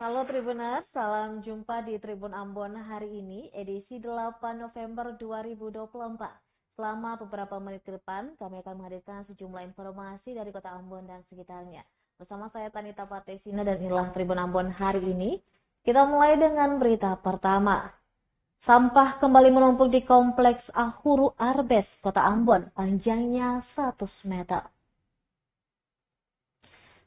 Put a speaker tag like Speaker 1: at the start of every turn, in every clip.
Speaker 1: Halo Tribuners, salam jumpa di Tribun Ambon hari ini, edisi 8 November 2024. Selama beberapa menit ke depan, kami akan menghadirkan sejumlah informasi dari kota Ambon dan sekitarnya. Bersama saya Tanita Patesina dan inilah Tribun Ambon hari ini. Kita mulai dengan berita pertama. Sampah kembali menumpuk di Kompleks Ahuru Arbes, kota Ambon, panjangnya 100 meter.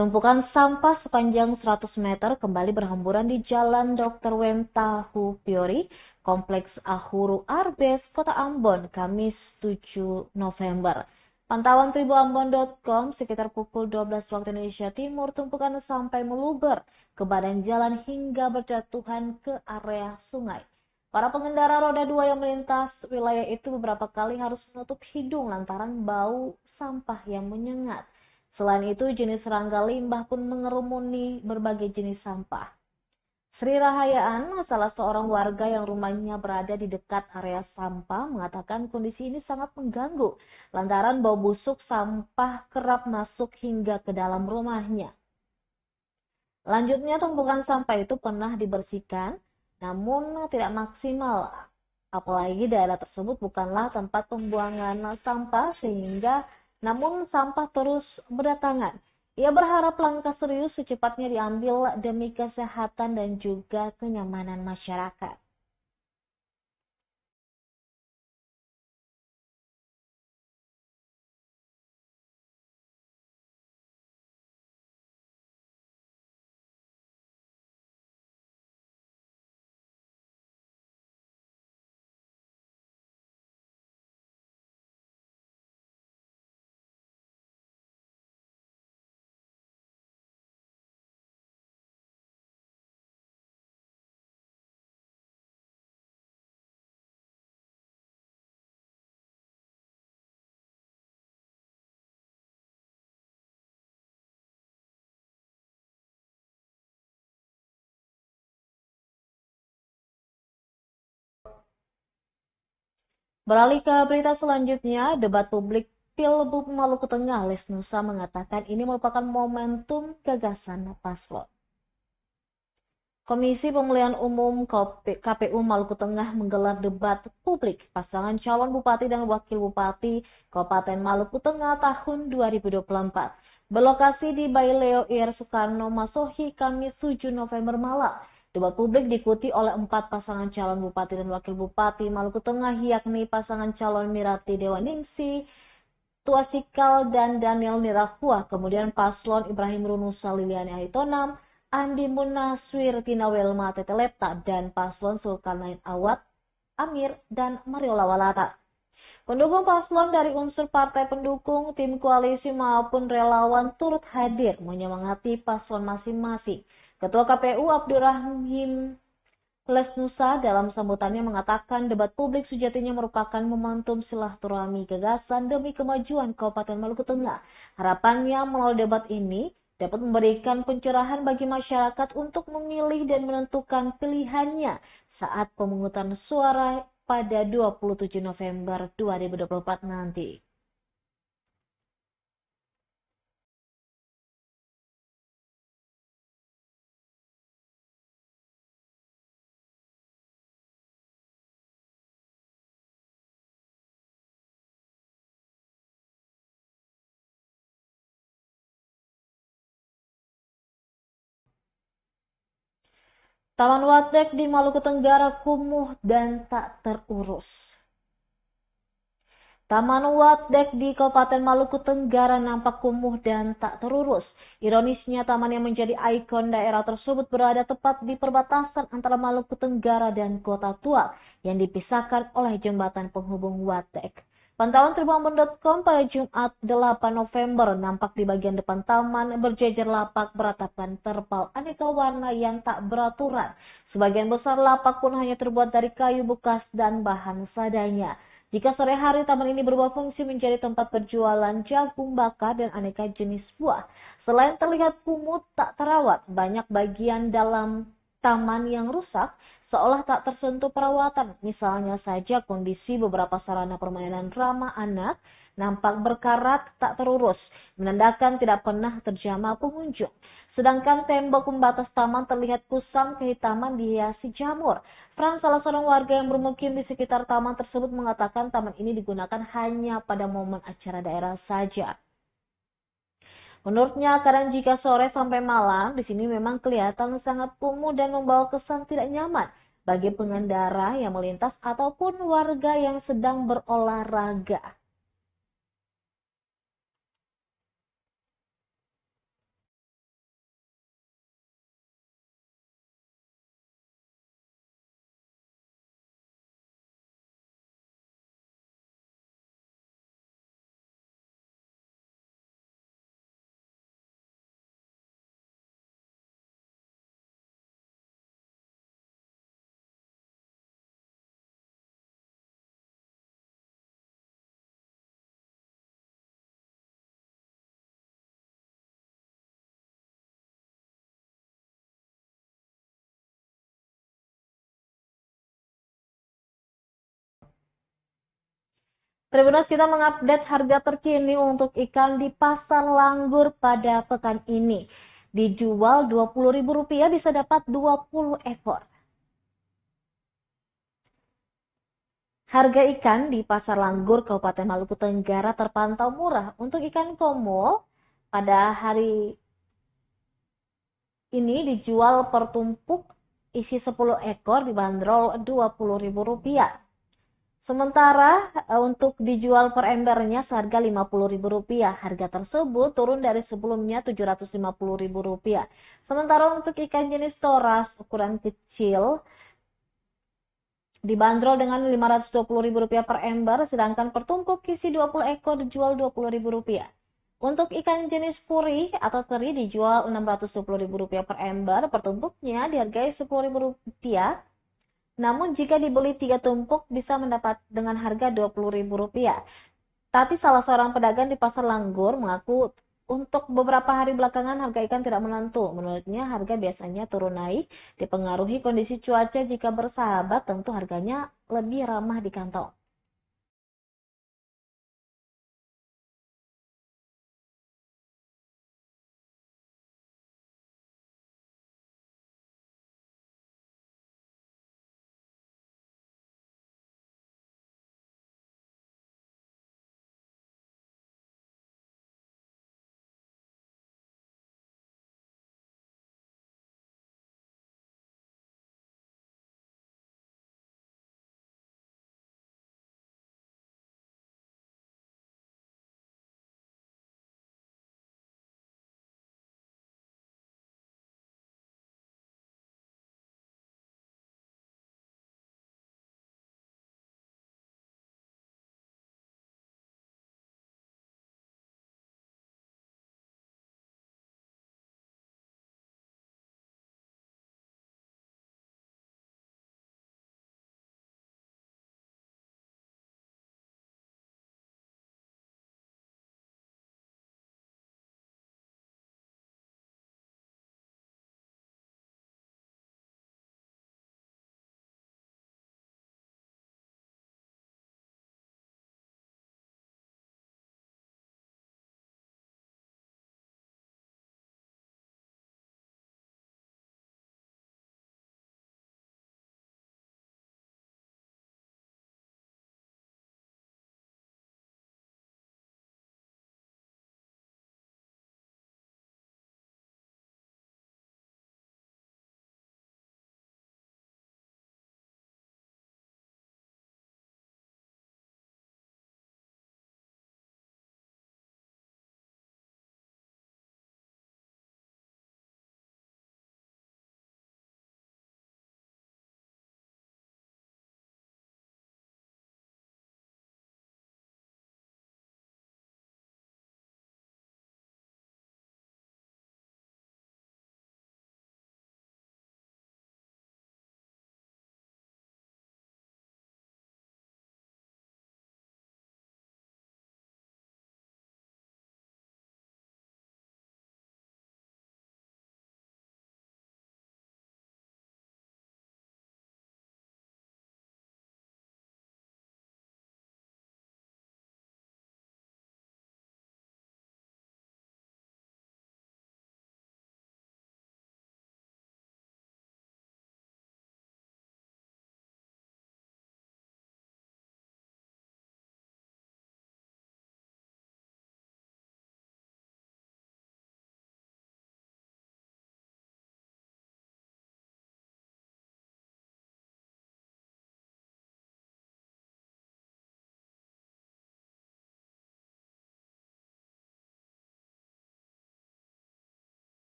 Speaker 1: Tumpukan sampah sepanjang 100 meter kembali berhamburan di Jalan Dr. Wem Tahu Piori, Kompleks Ahuru Arbes, Kota Ambon, Kamis 7 November. Pantauan tribuambon.com sekitar pukul 12 waktu Indonesia Timur, tumpukan sampai meluber ke badan jalan hingga berjatuhan ke area sungai. Para pengendara roda 2 yang melintas wilayah itu beberapa kali harus menutup hidung lantaran bau sampah yang menyengat. Selain itu, jenis serangga limbah pun mengerumuni berbagai jenis sampah. Sri Rahayaan, salah seorang warga yang rumahnya berada di dekat area sampah, mengatakan kondisi ini sangat mengganggu, lantaran bau busuk sampah kerap masuk hingga ke dalam rumahnya. Lanjutnya, tumpukan sampah itu pernah dibersihkan, namun tidak maksimal. Apalagi daerah tersebut bukanlah tempat pembuangan sampah namun sampah terus berdatangan. Ia berharap langkah serius secepatnya diambil demi kesehatan dan juga kenyamanan masyarakat. Beralih ke berita selanjutnya, debat publik Pilgub Maluku Tengah, Les Nusa mengatakan ini merupakan momentum gagasan paslon. Komisi Pemilihan Umum KPU Maluku Tengah menggelar debat publik pasangan calon bupati dan wakil bupati Kabupaten Maluku Tengah tahun 2024. Berlokasi di Baileo Ir Soekarno Masohi, Kamis 7 November malam. Debat publik diikuti oleh 4 pasangan calon bupati dan wakil bupati Maluku Tengah, yakni pasangan calon Mirati Dewaningsi, Tuasikal dan Daniel Nirahua, kemudian paslon Ibrahim Runusa Liliani Aitonam, Andi Munaswir Tinawelma Tetelepta, dan paslon Sulkarnain Awad Amir dan Mariola Walata. Pendukung paslon dari unsur partai pendukung, tim koalisi maupun relawan turut hadir menyemangati paslon masing-masing. Ketua KPU Abdurrahim Lesnusa dalam sambutannya mengatakan debat publik sejatinya merupakan momentum silaturahmi gagasan demi kemajuan Kabupaten Maluku Tengah. Harapannya melalui debat ini dapat memberikan pencerahan bagi masyarakat untuk memilih dan menentukan pilihannya saat pemungutan suara pada 27 November 2024 nanti. Taman Wadek di Maluku Tenggara kumuh dan tak terurus. Taman Wadek di Kabupaten Maluku Tenggara nampak kumuh dan tak terurus. Ironisnya, taman yang menjadi ikon daerah tersebut berada tepat di perbatasan antara Maluku Tenggara dan Kota Tua yang dipisahkan oleh jembatan penghubung Wadek. Pantauan tribuambon.com pada Jumat 8 November nampak di bagian depan taman berjejer lapak beratapan terpal aneka warna yang tak beraturan. Sebagian besar lapak pun hanya terbuat dari kayu bekas dan bahan seadanya. Jika sore hari taman ini berubah fungsi menjadi tempat berjualan jagung bakar dan aneka jenis buah. Selain terlihat kumuh tak terawat, banyak bagian dalam taman yang rusak seolah tak tersentuh perawatan. Misalnya saja kondisi beberapa sarana permainan ramah anak nampak berkarat tak terurus, menandakan tidak pernah terjamah pengunjung. Sedangkan tembok pembatas taman terlihat kusam kehitaman dihiasi jamur. Frans, salah seorang warga yang bermukim di sekitar taman tersebut, mengatakan taman ini digunakan hanya pada momen acara daerah saja. Menurutnya, kadang jika sore sampai malam, di sini memang kelihatan sangat kumuh dan membawa kesan tidak nyaman bagi pengendara yang melintas ataupun warga yang sedang berolahraga. Tribunnews, kita mengupdate harga terkini untuk ikan di Pasar Langgur pada pekan ini. Dijual Rp20.000 bisa dapat 20 ekor. Harga ikan di Pasar Langgur, Kabupaten Maluku Tenggara terpantau murah. Untuk ikan komo pada hari ini dijual per tumpuk isi 10 ekor dibanderol Rp20.000. Sementara untuk dijual per embernya seharga Rp50.000. Harga tersebut turun dari sebelumnya Rp750.000. Sementara untuk ikan jenis toras ukuran kecil dibanderol dengan Rp520.000 per ember, sedangkan per tumpuk isi 20 ekor dijual Rp20.000. Untuk ikan jenis puri atau teri dijual Rp620.000 per ember, per tumpuknya dihargai Rp10.000. Namun jika dibeli 3 tumpuk bisa mendapat dengan harga Rp20.000. Tapi salah seorang pedagang di Pasar Langgur mengaku untuk beberapa hari belakangan harga ikan tidak menentu. Menurutnya harga biasanya turun naik dipengaruhi kondisi cuaca. Jika bersahabat tentu harganya lebih ramah di kantong.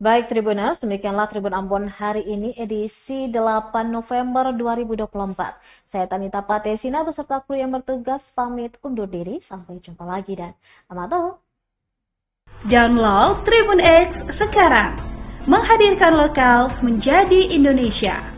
Speaker 1: Baik Tribuners, demikianlah Tribun Ambon hari ini edisi 8 November 2024. Saya Tanita Patesina beserta kru yang bertugas pamit undur diri. Sampai jumpa lagi dan amato.
Speaker 2: Download Tribun X sekarang. Menghadirkan lokal menjadi Indonesia.